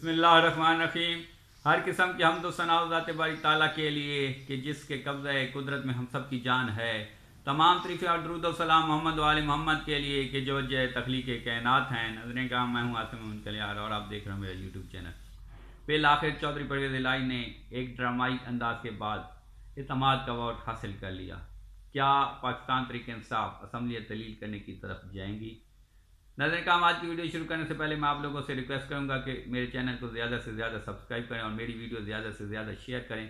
बिस्मिल्लाहिर्रहमानिर्रहीम। हर किस्म की हमदो सना ज़ात बारी ताला के लिए कि जिसके कब्ज़े कुदरत में हम सब की जान है। तमाम तरीफ़े और दुरूद व सलाम मोहम्मद वाले मोहम्मद के लिए कि जो वजह तख्लीक़ कायनात हैं। नजरें का मैं हूँ आसिम मुनकलियार और आप देख रहे हैं मेरा यूट्यूब चैनल। फिर आखिर चौधरी परवेज़ इलाही ने एक ड्रामाई अंदाज के बाद इतमाद का अवार्ड हासिल कर लिया। क्या पाकिस्तान तहरीक इंसाफ असम्बली तहलील करने की तरफ जाएंगी? नजर काम आज की वीडियो शुरू करने से पहले मैं आप लोगों से रिक्वेस्ट करूंगा कि मेरे चैनल को ज़्यादा से ज़्यादा सब्सक्राइब करें और मेरी वीडियो ज़्यादा से ज़्यादा शेयर करें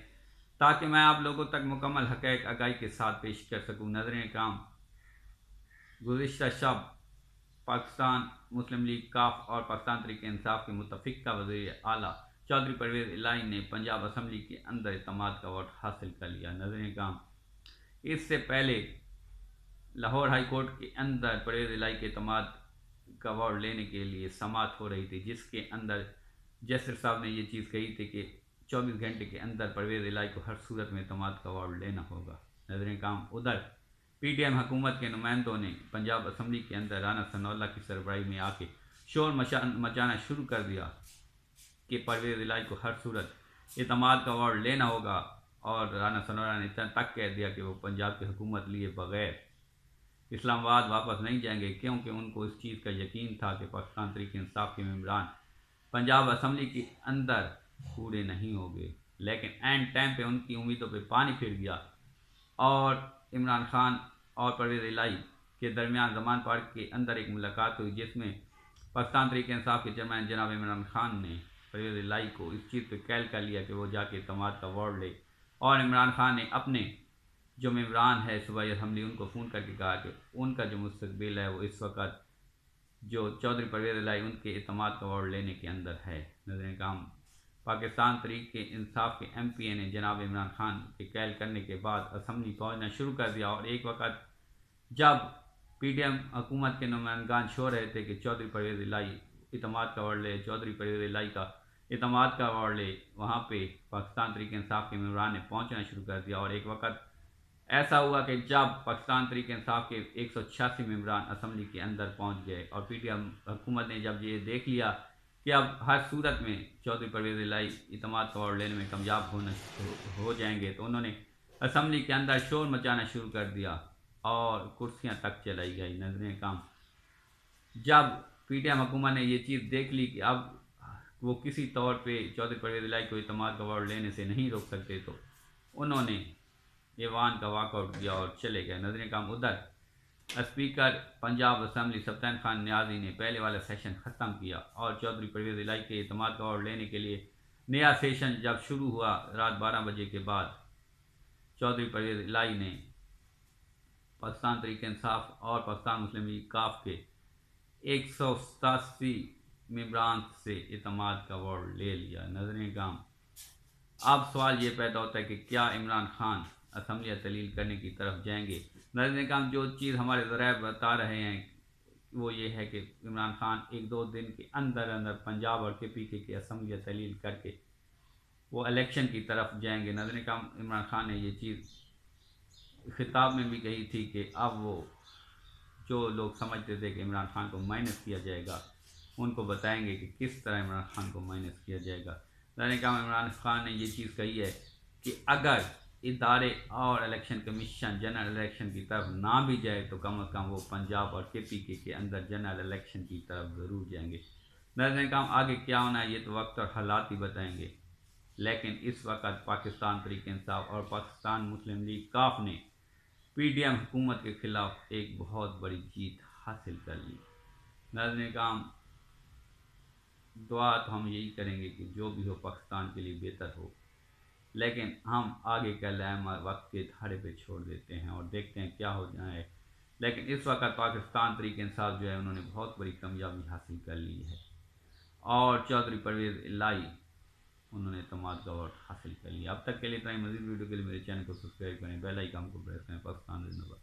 ताकि मैं आप लोगों तक मुकम्मल हक़ाइक़ आगाही के साथ पेश कर सकूं। नजरें काम गुज़िश्ता शब पाकिस्तान मुस्लिम लीग काफ और पाकिस्तान तहरीक इंसाफ के मुतफ़िक़ा वज़ीर आला चौधरी परवेज़ इलाही ने पंजाब असम्बली के अंदर इतमाद का अवार्ड हासिल कर लिया। नजरें काम इससे पहले लाहौर हाई कोर्ट के अंदर परवेज़ इलाही के इतमाद का अवार्ड लेने के लिए समाअत हो रही थी, जिसके अंदर जस्टिस साहब ने ये चीज़ कही थी कि 24 घंटे के अंदर परवेज़ इलाही को हर सूरत में इतमाद का अवार्ड लेना होगा। नजरें काम उधर PTM हुकूमत के नुमाइंदों ने पंजाब असम्बली के अंदर राना सनाउल्लाह की सरबराही में आके शोर मचाना शुरू कर दिया कि परवेज़ इलाही को हर सूरत इतमाद का अवार्ड लेना होगा। और राना सनाउल्लाह ने इतना तक कह दिया कि वो पंजाब की हुकूमत लिए बग़ैर इस्लामाबाद वापस नहीं जाएंगे, क्योंकि उनको इस चीज़ का यकीन था कि पाकिस्तान तहरीक इंसाफ के मेंबरान पंजाब असम्बली के अंदर पूरे नहीं होंगे। लेकिन एंड टाइम पे उनकी उम्मीदों पे पानी फिर गया और इमरान खान और परवेज़ इलाही के दरमियान ज़मान पार्क के अंदर एक मुलाकात हुई, जिसमें पाकिस्तान तहरीक इंसाफ के चेयरमैन जनाब इमरान खान ने परवेज़ इलाही को इस चीज़ पर कैल कर लिया कि वो जाके इतमाद का अवार्ड ले। और इमरान खान ने अपने जो मेम्बरान है सूबाई असम्बली उनको फ़ोन करके कहा कि उनका जो मुस्तकबिल है वो इस वक्त जो चौधरी परवेज़ इलाही उनके इतमाद का अवार्ड लेने के अंदर है। नजरें काम पाकिस्तान तहरीक इंसाफ के MPA ने जनाब इमरान खान के कैल करने के बाद असम्बली पहुँचना शुरू कर दिया। और एक वक्त जब PTM हुकूमत के नुमाइंदगान शो रहे थे कि चौधरी परवेज़ इलाही इतमाद का अवार्ड ले, चौधरी परवेज़ इलाही का इतमाद का अवार्ड ले, वहाँ पर पाकिस्तान तहरीक इंसाफ के मेम्बरान ने पहुँचना शुरू कर दिया। और एक वक्त ऐसा हुआ कि जब पाकिस्तान तहरीक इंसाफ के 186 मेम्बरान असम्बली के अंदर पहुंच गए और PTM हुकूमत ने जब ये देख लिया कि अब हर सूरत में चौधरी परवेज़ इलाही इतमाद का अवार्ड लेने में कामयाब हो जाएंगे, तो उन्होंने असम्बली के अंदर शोर मचाना शुरू कर दिया और कुर्सियां तक चलाई गई। नजरें काम जब PTM हुकूमत ने ये चीज़ देख ली कि अब वो किसी तौर पर चौधरी परवेज़ इलाही को इतमाद का अवार्ड लेने से नहीं रोक सकते, तो उन्होंने ईवान का वॉकआउट किया और चले गए। नजरें काम उधर स्पीकर पंजाब असम्बली सल्तान खान न्याजी ने पहले वाला सेशन ख़त्म किया और चौधरी परवेज़ इलाही के इतमाद का अवार्ड लेने के लिए नया सेशन जब शुरू हुआ रात 12 बजे के बाद, चौधरी परवेज़ इलाही ने पाकिस्तान तहरीक इंसाफ और पाकिस्तान मुस्लिम लीग काफ के 187 मेम्बरान से इतमाद का अवार्ड ले लिया। नजरें काम अब सवाल ये पैदा होता है कि क्या इमरान खान असम्बली तहलील करने की तरफ जाएंगे। नजरें काम जो चीज़ हमारे ज़राए बता रहे हैं वो ये है कि इमरान खान 1-2 दिन के अंदर अंदर पंजाब और KPK की असम्बली तहलील करके वो इलेक्शन की तरफ जाएंगे। नजरें काम इमरान खान ने ये चीज़ खिताब में भी कही थी कि अब वो जो लोग समझते थे कि इमरान खान को माइनस किया जाएगा, उनको बताएंगे कि किस तरह इमरान खान को माइनस किया जाएगा। नजरें काम इमरान खान ने ये चीज़ कही है कि अगर इदारे और इलेक्शन कमीशन जनरल इलेक्शन की तरफ ना भी जाए तो कम अज़ कम वो पंजाब और KPK के अंदर जनरल इलेक्शन की तरफ ज़रूर जाएंगे। नजरें काम आगे क्या होना है ये तो वक्त और हालात ही बताएंगे, लेकिन इस वक्त पाकिस्तान तहरीक इंसाफ और पाकिस्तान मुस्लिम लीग काफ ने PTM हुकूमत के ख़िलाफ़ एक बहुत बड़ी जीत हासिल कर ली। नजरें काम दुआ तो हम यही करेंगे कि जो भी हो पाकिस्तान के लिए बेहतर हो, लेकिन हम आगे का लैम वक्त के धारे पे छोड़ देते हैं और देखते हैं क्या हो जाए। लेकिन इस वक्त पाकिस्तान तहरीक इंसाफ जो है उन्होंने बहुत बड़ी कामयाबी हासिल कर ली है और चौधरी परवेज़ इलाही उन्होंने इतमाद का अवार्ड हासिल कर लिया। अब तक के लिए इतना ही। मज़ीद वीडियो के लिए मेरे चैनल को सब्सक्राइब करें, बेल आइकन को प्रेस करें। पाकिस्तान जिंदाबाद।